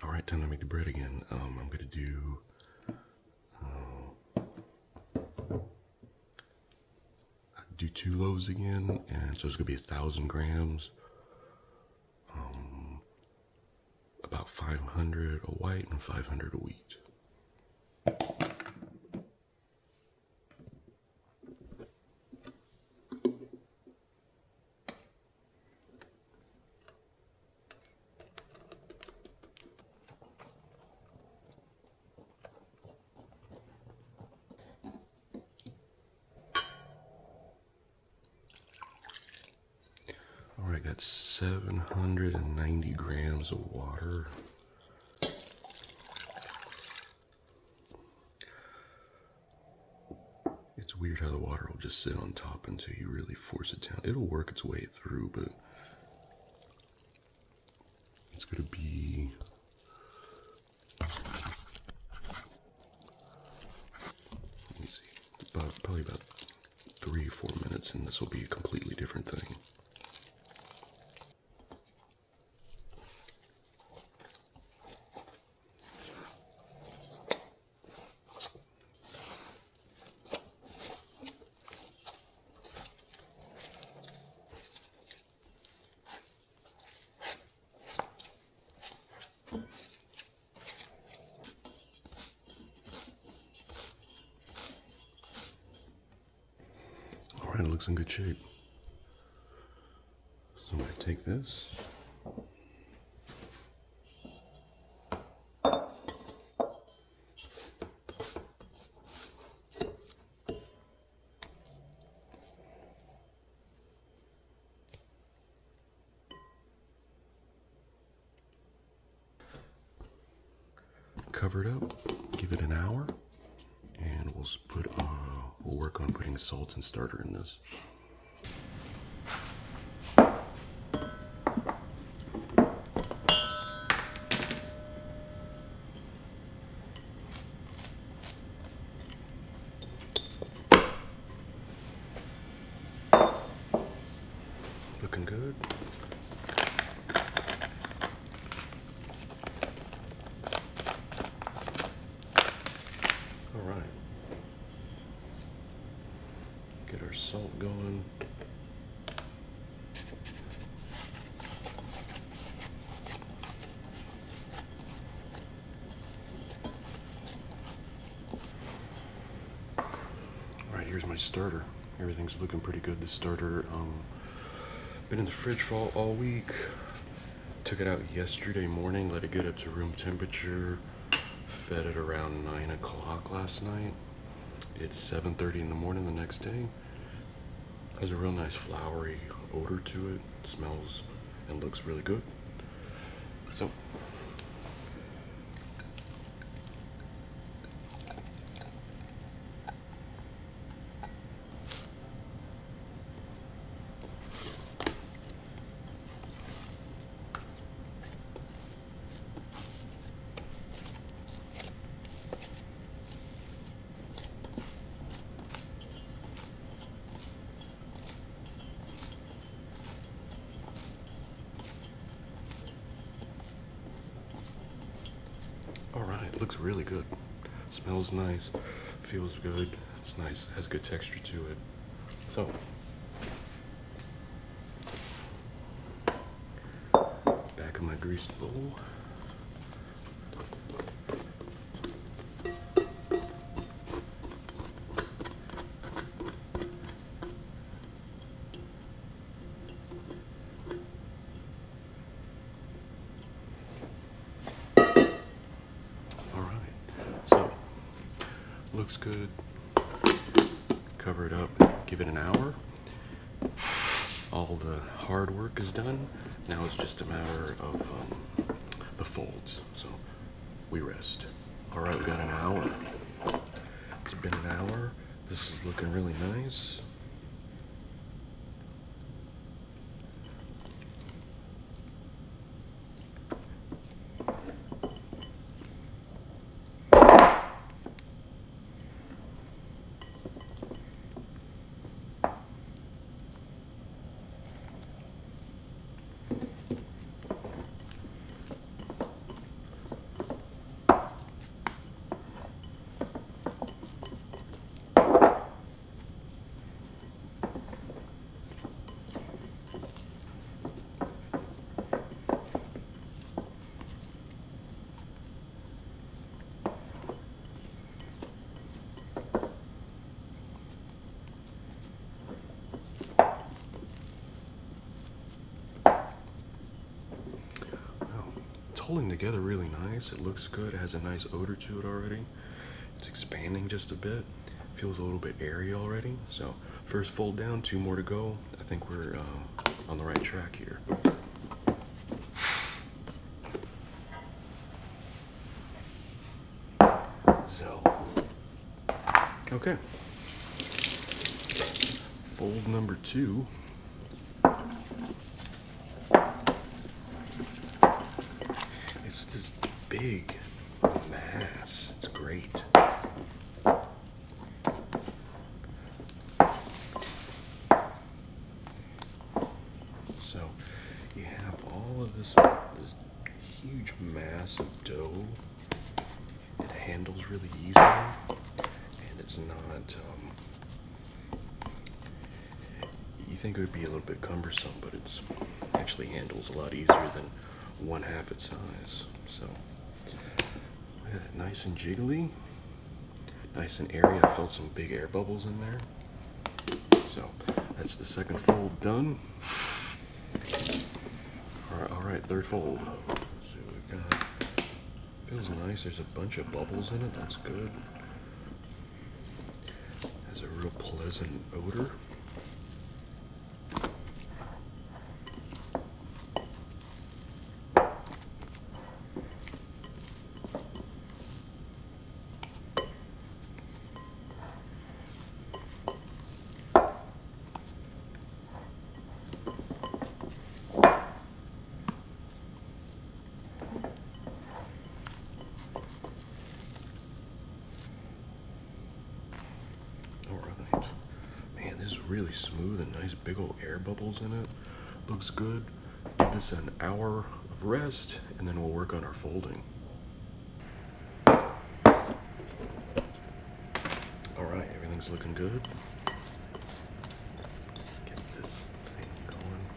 All right, time to make the bread again. I'm gonna do 2 loaves again, and so it's gonna be 1,000 grams. About 500 of white and 500 of wheat. Alright, got 790 grams of water. It's weird how the water will just sit on top until you really force it down. It'll work its way through, but it's gonna be probably about 3 or 4 minutes, and this will be a completely different thing. Alright, it looks in good shape. So I'm going to take this. Cover it up, give it an hour, and we'll work on putting salt and starter in this. Looking good. All right. Get our salt going. All right, here's my starter. Everything's looking pretty good. The starter, been in the fridge for all week. Took it out yesterday morning, let it get up to room temperature. Fed it around 9 o'clock last night. It's 7:30 in the morning the next day. Has a real nice flowery odor to it. It smells and looks really good. So all right, looks really good. Smells nice, feels good. It's nice, has good texture to it. So, back of my greased bowl. Looks good. Cover it up, give it an hour. All the hard work is done. Now it's just a matter of the folds. So we rest. All right, we got an hour. It's been an hour. This is looking really nice. it's holding together really nice. It looks good. It has a nice odor to it already. It's expanding just a bit. Feels a little bit airy already. So first fold down, 2 more to go. I think we're on the right track here. So, okay. Fold number 2. It's this big mass. It's great. So you have all of this huge mass of dough. It handles really easily, and it's not. You think it would be a little bit cumbersome, but it's actually handles a lot easier than 1/2 its size. So nice and jiggly, nice and airy. I felt some big air bubbles in there. So that's the second fold done. All right, third fold. So we got. Feels nice. There's a bunch of bubbles in it. That's good. Has a real pleasant odor. This is really smooth and nice big old air bubbles in it. Looks good. Give this an hour of rest and then we'll work on our folding. Alright, everything's looking good. Let's get this thing going.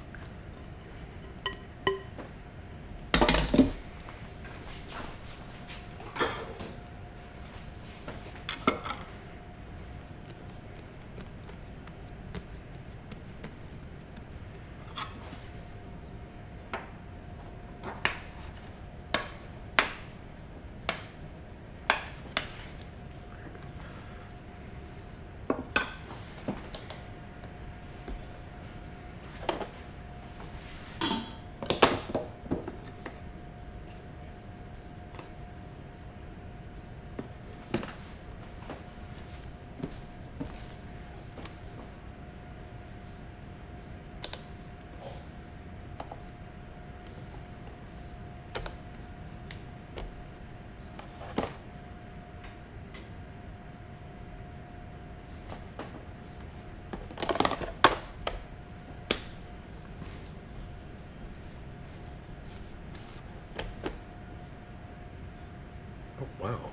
Wow.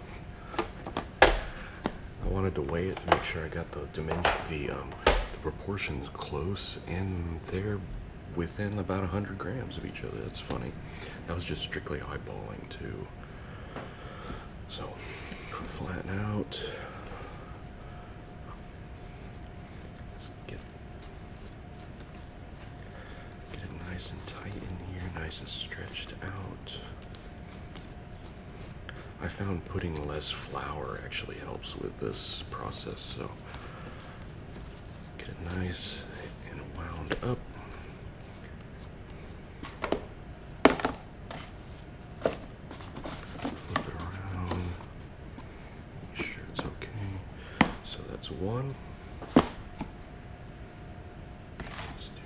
I wanted to weigh it to make sure I got the dimension, the proportions close, and they're within about 100 grams of each other. That's funny. That was just strictly eyeballing too. So, flatten out. Let's get it nice and tight in here, nice and stretched out. I found putting less flour actually helps with this process, so get it nice and wound up. Flip it around, make sure it's okay. So that's one. Let's do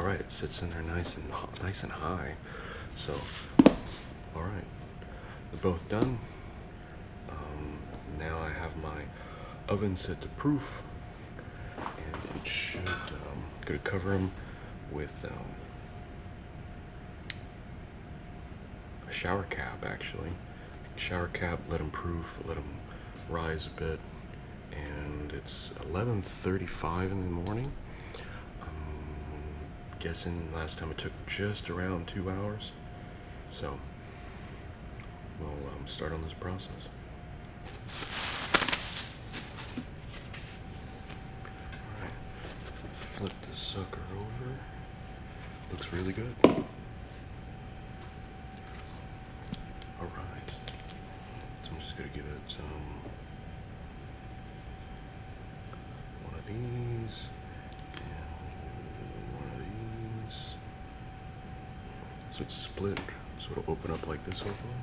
All right, it sits in there nice and high. So, all right, they're both done. Now I have my oven set to proof, and it should. Gonna cover them with a shower cap. Actually, shower cap. Let them proof. Let them rise a bit, and it's 11:35 in the morning. Guessing last time it took just around 2 hours. So we'll start on this process. Alright, flip this sucker over. Looks really good. Alright, so I'm just gonna give it one of these. So it's split, so it'll open up like this hopefully.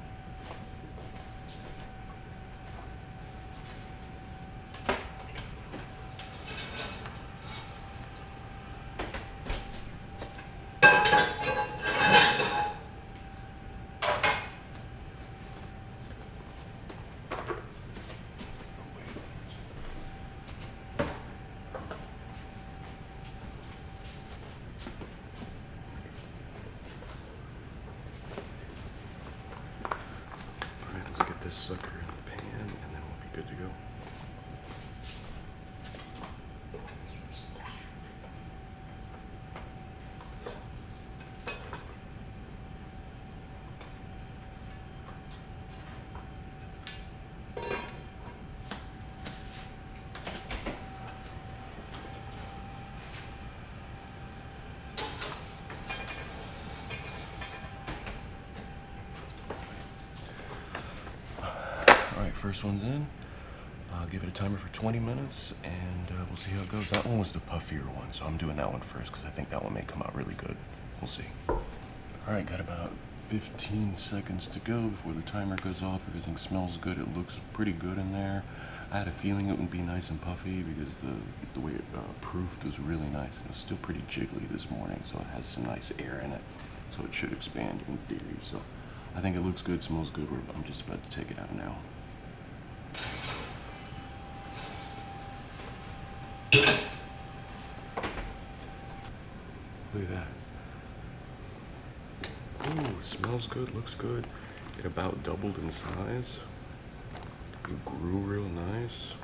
This sucker in the pan, and then we'll be good to go. First one's in. I'll give it a timer for 20 minutes, and we'll see how it goes. That one was the puffier one, so I'm doing that one first because I think that one may come out really good. We'll see. All right, got about 15 seconds to go before the timer goes off. Everything smells good. It looks pretty good in there. I had a feeling it would be nice and puffy because the way it proofed was really nice. It was still pretty jiggly this morning, so it has some nice air in it. So it should expand in theory. So I think it looks good, smells good. I'm just about to take it out now. Look at that. Ooh, smells good, looks good. It about doubled in size. It grew real nice.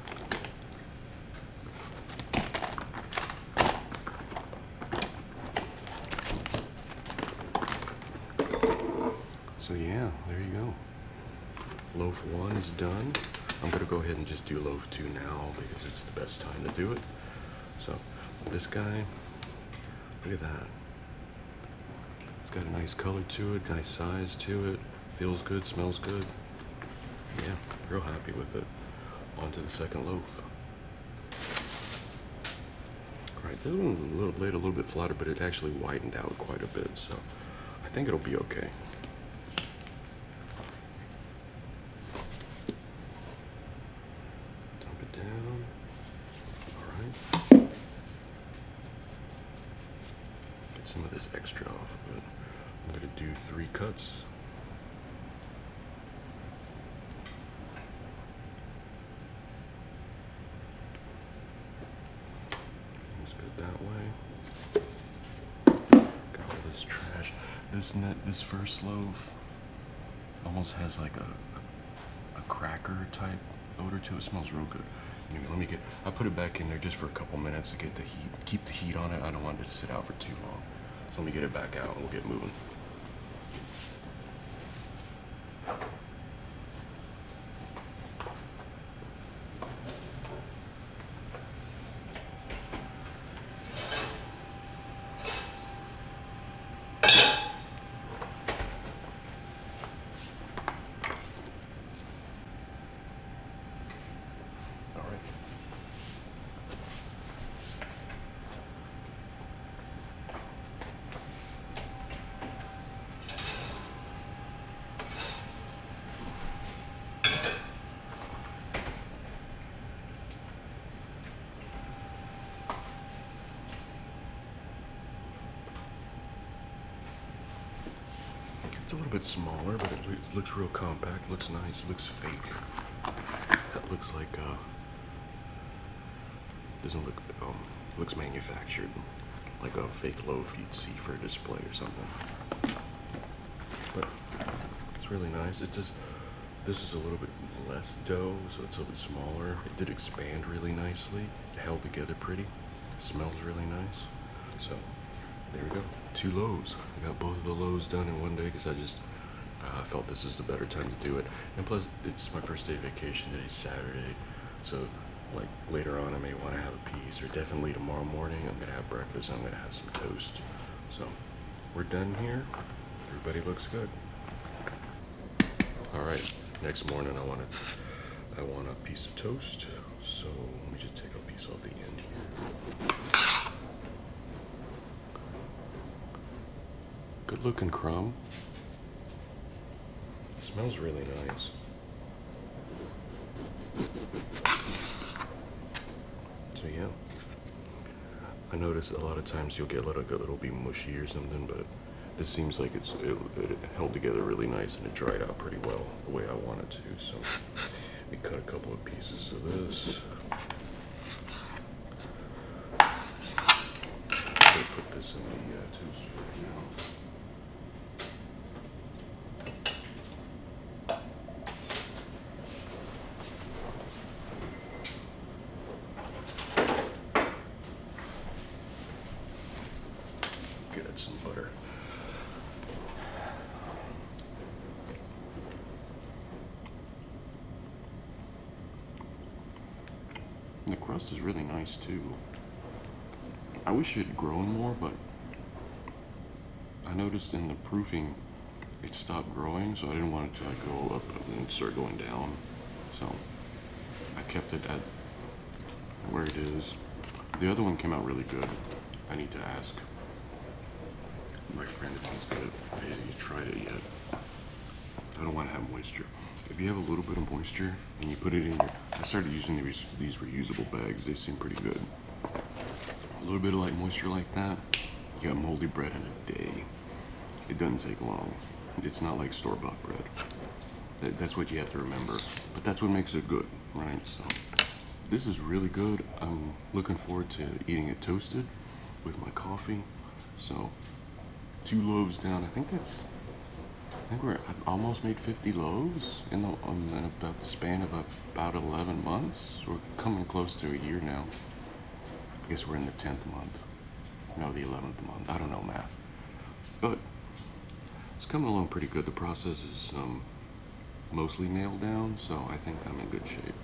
So yeah, there you go. Loaf 1 is done. I'm gonna go ahead and just do loaf 2 now because it's the best time to do it. So this guy, look at that. It's got a nice color to it, nice size to it. Feels good, smells good. Yeah, real happy with it. On to the second loaf. All right, this one's laid a little bit flatter, but it actually widened out quite a bit, so I think it'll be okay. Dump it down. All right. Get some of this extra off of it. I'm gonna do 3 cuts. That way. Got all this trash. This first loaf almost has like a cracker type odor to it. It smells real good. Anyway, I'll put it back in there just for a couple minutes to get the heat, keep the heat on it. I don't want it to sit out for too long. So let me get it back out and we'll get moving. a little bit smaller, but it looks real compact. Looks nice. It looks fake. It looks like doesn't look looks manufactured, like a fake loaf you'd see for a display or something. But it's really nice. It's just, this is a little bit less dough, so it's a little bit smaller. It did expand really nicely. It held together pretty. It smells really nice. So there we go. 2 loaves. I got both of the loaves done in one day because I just felt this is the better time to do it. And plus, it's my first day of vacation. Today's Saturday, so like later on I may want to have a piece, or definitely tomorrow morning I'm gonna have breakfast. I'm gonna have some toast. So we're done here. Everybody looks good. All right. Next morning I want a piece of toast. So let me just take a piece off the end here. Good looking crumb. It smells really nice. So yeah, I notice a lot of times you'll get like a little be mushy or something, but this seems like it held together really nice, and it dried out pretty well the way I want it to. So we cut a couple of pieces of this. I'm gonna put this in the toaster right now. Get some butter. The crust is really nice too. I wish it had grown more, but I noticed in the proofing it stopped growing, so I didn't want it to like go up and start going down. So I kept it at where it is. The other one came out really good. I need to ask my friend if he's good. He's tried it yet. I don't want to have moisture. If you have a little bit of moisture and you put it in your, I started using these reusable bags. They seem pretty good. A little bit of like moisture like that, you got moldy bread in a day. It doesn't take long. It's not like store-bought bread. That's what you have to remember. But that's what makes it good, right? So this is really good. I'm looking forward to eating it toasted with my coffee. So 2 loaves down. I think I've almost made 50 loaves in about the span of about 11 months. We're coming close to a year now. I guess we're in the 10th month. No, the 11th month. I don't know math. But it's coming along pretty good. The process is mostly nailed down, so I think I'm in good shape.